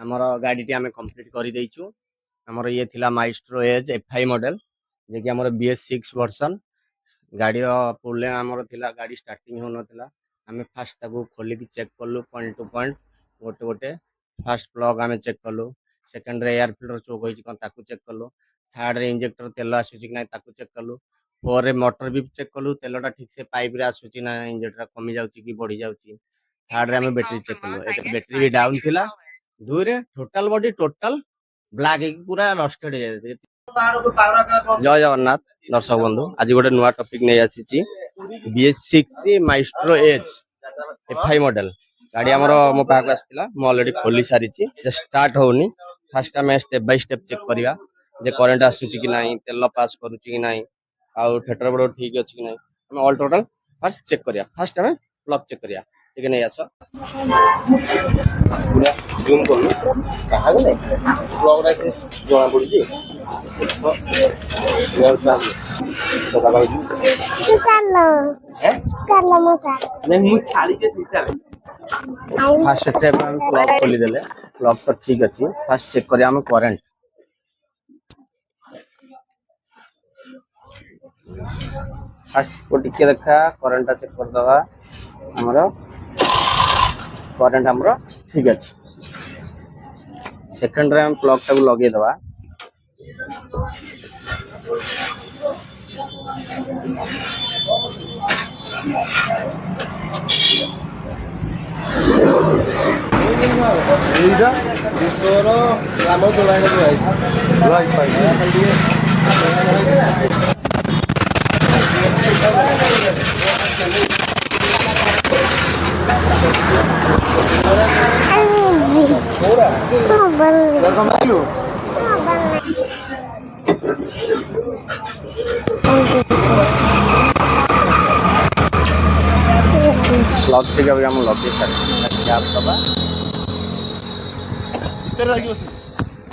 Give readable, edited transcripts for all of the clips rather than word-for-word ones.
ଆମର ଗାଡ଼ିଟି ଆମେ କମ୍ପ୍ଲିଟ୍ କରିଦେଇଛୁ। ଆମର ଇଏ ଥିଲା ମାଇଷ୍ଟ୍ରୋ ଏଜ୍ F5 ମଡେଲ, ଯେକି ଆମର BS6 ଭର୍ସନ୍। ଗାଡ଼ିର ପ୍ରୋବ୍ଲେମ୍ ଆମର ଥିଲା, ଗାଡ଼ି ଷ୍ଟାର୍ଟିଂ ହେଉନଥିଲା। ଆମେ ଫାଷ୍ଟ ତାକୁ ଖୋଲିକି ଚେକ୍ କଲୁ ପଏଣ୍ଟ ଟୁ ପଏଣ୍ଟ, ଗୋଟେ ଗୋଟେ। ଫାଷ୍ଟ ପ୍ଲଗ୍ ଆମେ ଚେକ୍ କଲୁ, ସେକେଣ୍ଡରେ ଏୟାର ଫିଲ୍ଟର ଚୋକ୍ ହେଇଛି କ'ଣ ତାକୁ ଚେକ୍ କଲୁ, ଥାର୍ଡ଼ରେ ଇଞ୍ଜେକ୍ଟର ତେଲ ଆସୁଛି କି ନାହିଁ ତାକୁ ଚେକ୍ କଲୁ, ଫୋର୍ରେ ମଟର ବି ଚେକ୍ କଲୁ, ତେଲଟା ଠିକ୍ ସେ ପାଇପ୍ରେ ଆସୁଛି ନା ଇଞ୍ଜେକ୍ଟର କମି ଯାଉଛି କି ବଢ଼ି ଯାଉଛି। ଥାର୍ଡ଼ରେ ଆମେ ବ୍ୟାଟେରୀ ଚେକ୍ କଲୁ, ଏକରେ ବ୍ୟାଟେରୀ ବି ଡାଉନ୍ ଥିଲା, ଦୁଇରେ ଟୋଟାଲ ବଡି ଟୋଟାଲ ବ୍ଲାକ୍ ହେଇକି ପୁରା ରଷ୍ଟେଡ୍ ହେଇଯାଇଛି। ଜୟ ଜଗନ୍ନାଥ ଦର୍ଶକ ବନ୍ଧୁ, ଆଜି ଗୋଟେ ନୂଆ ଟପିକ୍ ନେଇ ଆସିଛି। BS6 ମାଇଷ୍ଟ୍ରୋ ଏଜ୍ F5 ମଡେଲ ଗାଡ଼ି ଆମର ମୋ ପାଖକୁ ଆସିଥିଲା। ମୁଁ ଅଲରେଡି ଖୋଲି ସାରିଛି, ଷ୍ଟାର୍ଟ ହଉନି। ଫାଷ୍ଟ ଆମେ ଷ୍ଟେପ୍ ବାଇ ଷ୍ଟେପ୍ ଚେକ୍ କରିବା ଯେ କରେଣ୍ଟ ଆସୁଛି କି ନାହିଁ, ତେଲ ପାସ୍ କରୁଛି କି ନାହିଁ, ଆଉ ଥେଟର ବୋର୍ଡ ଠିକ୍ ଅଛି କି ନାହିଁ। ଆମେ ଅଲ୍ ଟୋଟାଲ ଫାଷ୍ଟ ଚେକ୍ କରିବା। ଫାଷ୍ଟ ଆମେ ପ୍ଲଗ୍ ଚେକ୍ କରିବା। ଟିକେ ନେଇ ଆସ, ପୁରା ଜୁମ୍ କଲୁ, କାହାକୁ ନାହିଁ ପ୍ଲଗ୍ଟା ଜଣା ପଡୁଛି। ଫାଷ୍ଟ ଆମେ ପ୍ଲଗ୍ ଖୋଲିଦେଲେ, ପ୍ଲଗ୍ ତ ଠିକ୍ ଅଛି। ଫାଷ୍ଟ ଚେକ୍ କରିବା ଆମେ କରେଣ୍ଟ। ଫାଷ୍ଟ ଟିକେ ଦେଖା କରେଣ୍ଟଟା ଚେକ୍ କରିଦେବା। ଆମର କରେଣ୍ଟ ଆମର ଠିକ୍ ଅଛି। ସେକେଣ୍ଡରେ ଆମେ ପ୍ଲଗ୍ଟାକୁ ଲଗେଇଦେବା। ପ୍ଲଗ୍ ଟିକେ ବି ଆମେ ଲଗେଇ ସାରିଛୁ, ଗ୍ୟାପ୍ ଦେବା।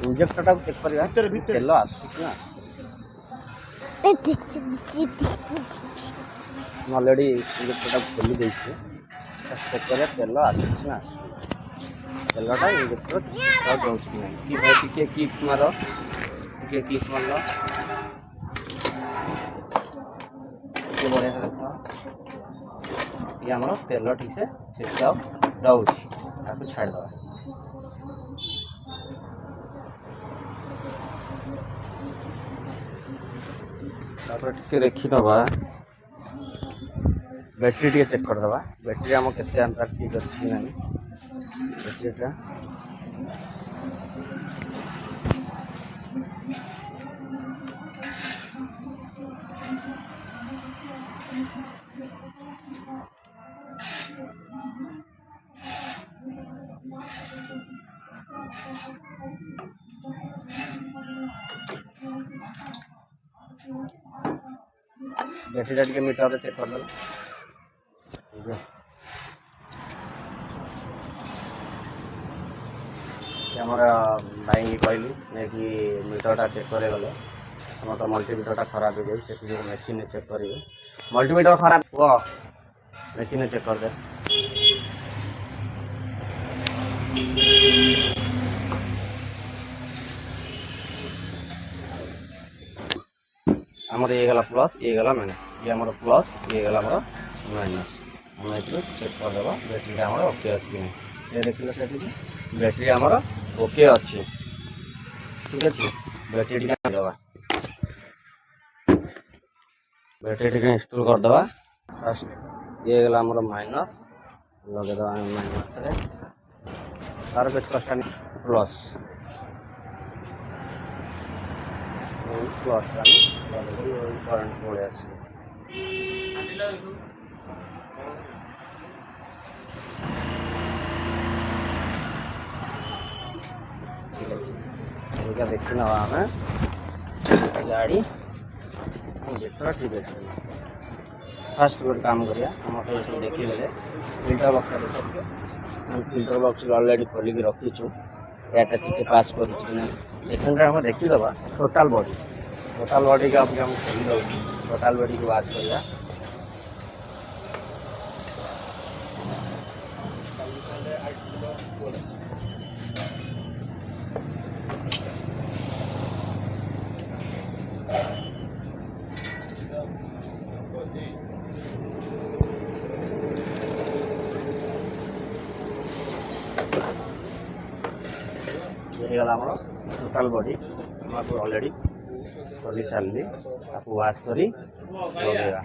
ଇଞ୍ଜେକ୍ଟରଟାକୁ ଚେକ୍ କରିବା ତେଲ ଆସୁଛି ନା ଆସୁଛି। ମୁଁ ଅଲରେଡ଼ି ଇଞ୍ଜେକ୍ଟରଟାକୁ ଖୋଲି ଦେଇଛି। ଚେକ୍ କରିବା ତେଲ ଆସୁଛି ନା ଆସୁଛି। ତେଲଟା ଇଞ୍ଜେକ୍ଟର ଠିକ୍ ଦେଉଛି କି ନାହିଁ। କି ଭାଇ ଟିକେ କିକ୍ ମାର, ଟିକେ କିକ୍ ମାର, ଟିକେ ବଢ଼ିଆ ଦେଖ। ये आमर तेल ठीक से छिड़काव दौची, ताको छाड़दवा। तापर टिके देखि दबा, बैटरी टिके चेक कर दबा। बैटरी आम केते एम्पियर ठीक अछि कि नाही। बैटरीटा बैटरीटा टिके मीटर चेक कर दो। आमर भाई कहली कि मीटरटा चेक करे गले आम तो मल्टीमीटरटा खराब हो जाए, से मेसीन चेक करेंगे। मल्टीमीटर खराब हुआ मेसीन चेक कर दे। आमर ये गला प्लस, ये गला माइनस, ये आमर प्लस, ये गला आमर माइनस। हम चेक कर देबा बैटरी आमर ओके अछि कि नहीं। ये देखिले सेठी बैटरी आमर ओके अछि, ठीक अछि। बैटरी टिका देबा, बैटरी टिका इंस्टॉल कर देबा। फर्स्ट ये गला आमर माइनस लगे देबा, माइनस रे तार कुछ कष्ट नहीं। प्लस प्लस करंट पड़े आस ठीक अच्छे। देखी ना आम गाड़ी इंजेक्टर ठीक अच्छे। फास्ट गोटे काम करिया देखी गले फिल्टर बक्स देखिए। फिल्टर बक्स अलरेडी खोलिक रखीचु, एटा किसी पास कर। सेकेंड आम देखीदबा टोटाल बॉडी का खोली दो। टोटाल बॉडी को वाच करिया। ହେଇଗଲା ଆମର ଟୋଟାଲ ବଡି ଆମକୁ ଅଲରେଡି କରି ସାରିଲି। ତାକୁ ୱାଶ କରି ଲଗେଇବା।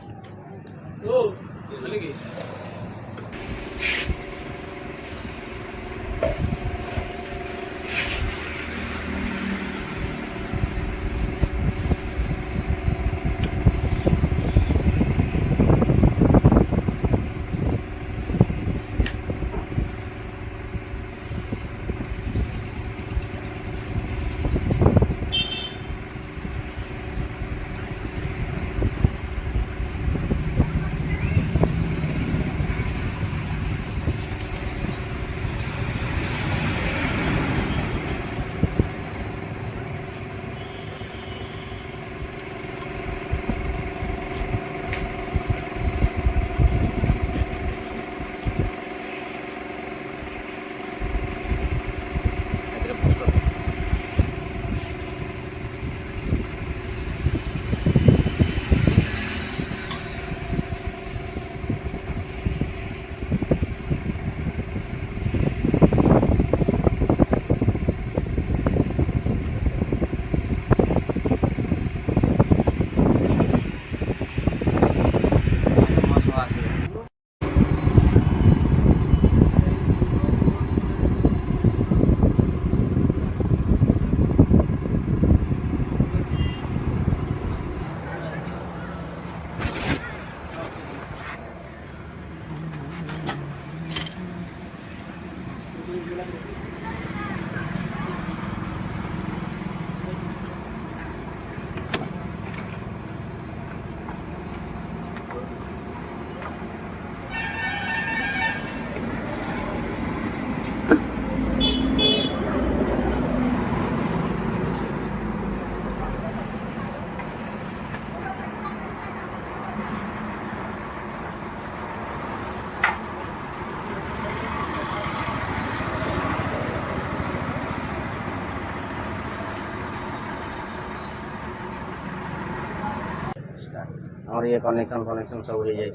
और ये कनेक्शन सब हो जाए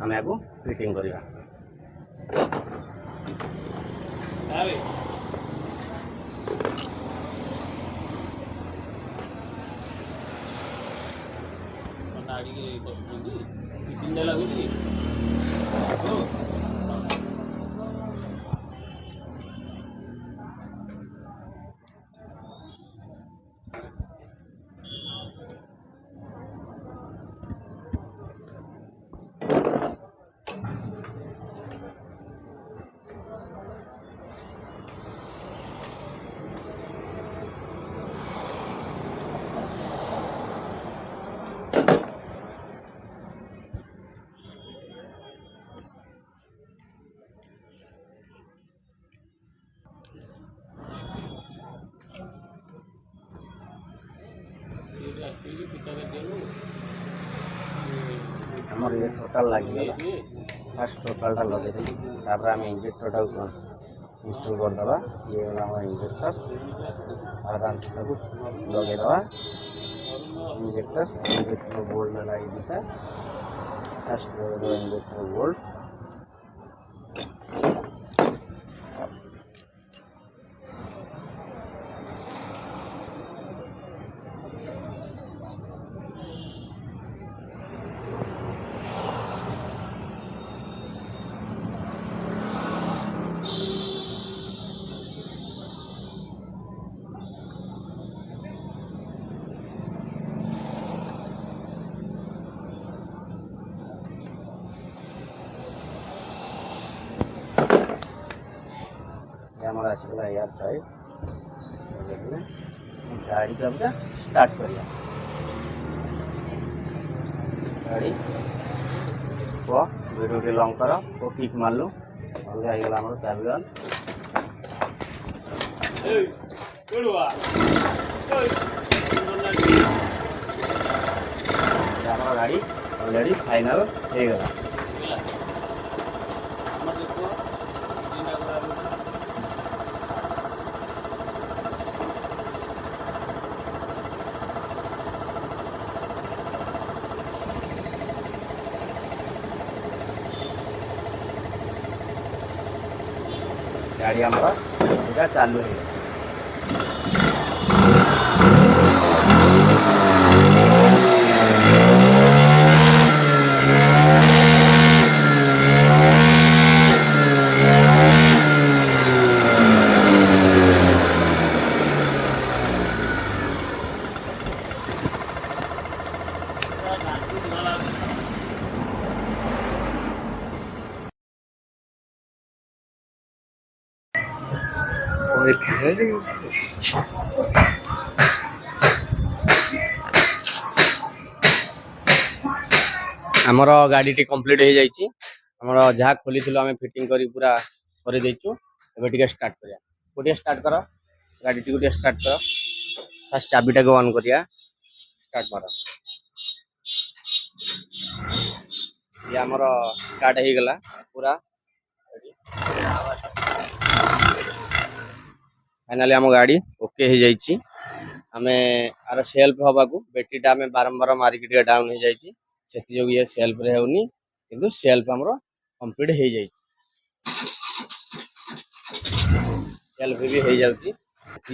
आम आपको फिटिंग करवा। हमारे ये टोटल लगे फास्ट टोटलटा लगे तापर आम इंजेक्टरटा इंस्टॉल करदे। ये हमारा इंजेक्टर आराम से लगेदे। इंजेक्टर बोल्ट लगे दीटा फास्ट लगे इंजेक्टर बोल्ट। हमारा आसगला एयर ड्राइव गाड़ी का पूरा स्टार्ट करिया। गाड़ी को वीडियो के लॉन्ग करो तो किक मारलु अलग हो गला हमर चाबीगन। हमारा गाड़ी ऑलरेडी फाइनल हो गला। गाड़ी हमारा चालू है। ଆମର ଗାଡ଼ିଟି କମ୍ପ୍ଲିଟ୍ ହେଇଯାଇଛି। ଆମର ଯାହା ଖୋଲିଥିଲୁ ଆମେ ଫିଟିଂ କରି ପୁରା କରିଦେଇଛୁ। ଏବେ ଟିକେ ଷ୍ଟାର୍ଟ କରିବା। ଗୋଟିଏ ଷ୍ଟାର୍ଟ କର, ଗାଡ଼ିଟିକୁ ଟିକେ ଷ୍ଟାର୍ଟ କର। ଫାଷ୍ଟ ଚାବିଟାକୁ ଅନ୍ କରିବା, ଷ୍ଟାର୍ଟ କର। ଇଏ ଆମର ଷ୍ଟାର୍ଟ ହେଇଗଲା ପୁରା। फाइनाली आम गाड़ी ओके हो जाइए। आम आर सेल्फ हवाकू बैटेरीटा आम बारंबार मारिक डाउन हो जाइए से ये सेल्फ रे होनी किंतु सेल्फ आमर कंप्लीट हो जाइए। सेल्फ भी हो जाउची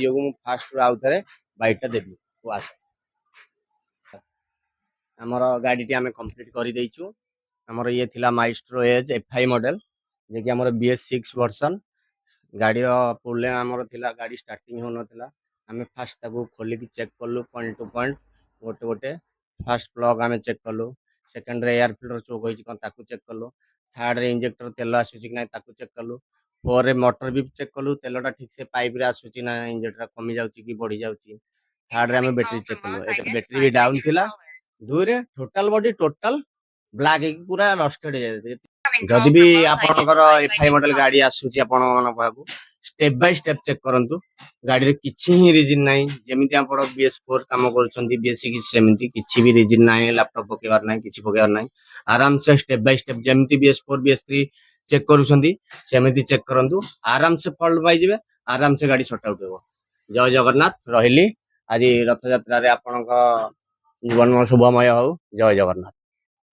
मु फास्ट आउ थे बाइकटा देबी तू आस। आमर गाड़ीटी आम कंप्लीट कर देइचु। आमर ये थिला माइस्ट्रो एज एफआई मॉडल जे कि आमर BS6 वर्जन। गाड़ी प्रोब्लेम आमर थिला, गाड़ी स्टार्टिंग हो नथिला। आम फास्ट ताकू खोलिक चेक कलु पॉइंट टू पॉइंट गोटे गोटे। फास्ट प्लग आम चेक कलु, सेकेंड रे एयर फिल्टर चोक होइछि कोन ताकू चेक कलु, थर्ड रे इंजेक्टर तेल आसुछि कि नै ताकू चेक कलु, फोर रे मोटर भी चेक कलु तेलटा ठीक से पाइप रे आसुछि ना इंजेक्टर कमी जाउछि कि बढ़ी जाउछि। थर्ड रे आम बैटरी चेक कलु, एक बैटरी भी डाउन थिला। दुई रे टोटल बॉडी टोटल ब्लैक पूरा रस्टेड हो जाए। जदि भी आपनकर एफआई मॉडल गाड़ी आसुछि आपन मन पाखु स्टेप बाय स्टेप चेक करंतु। गाड़ी रे किछि ही रीजन नाही, जेमिति आपण BS4 काम करूछंती BS6 सेमिति किछि भी रीजन नाही, लैपटॉप पकेबार नाही, किछि पकेबार नाही। आराम से स्टेप बाय स्टेप जेमिति BS4 BS3 चेक करूछंती सेमिति चेक करंतु। आराम से फॉल्ट पाई जिवे, आराम से गाड़ी सॉर्ट आउट हेबो। जय जगन्नाथ रहिली। आज रथ यात्रा रे आपनका जीवन शुभमय हो। जय जगन्नाथ।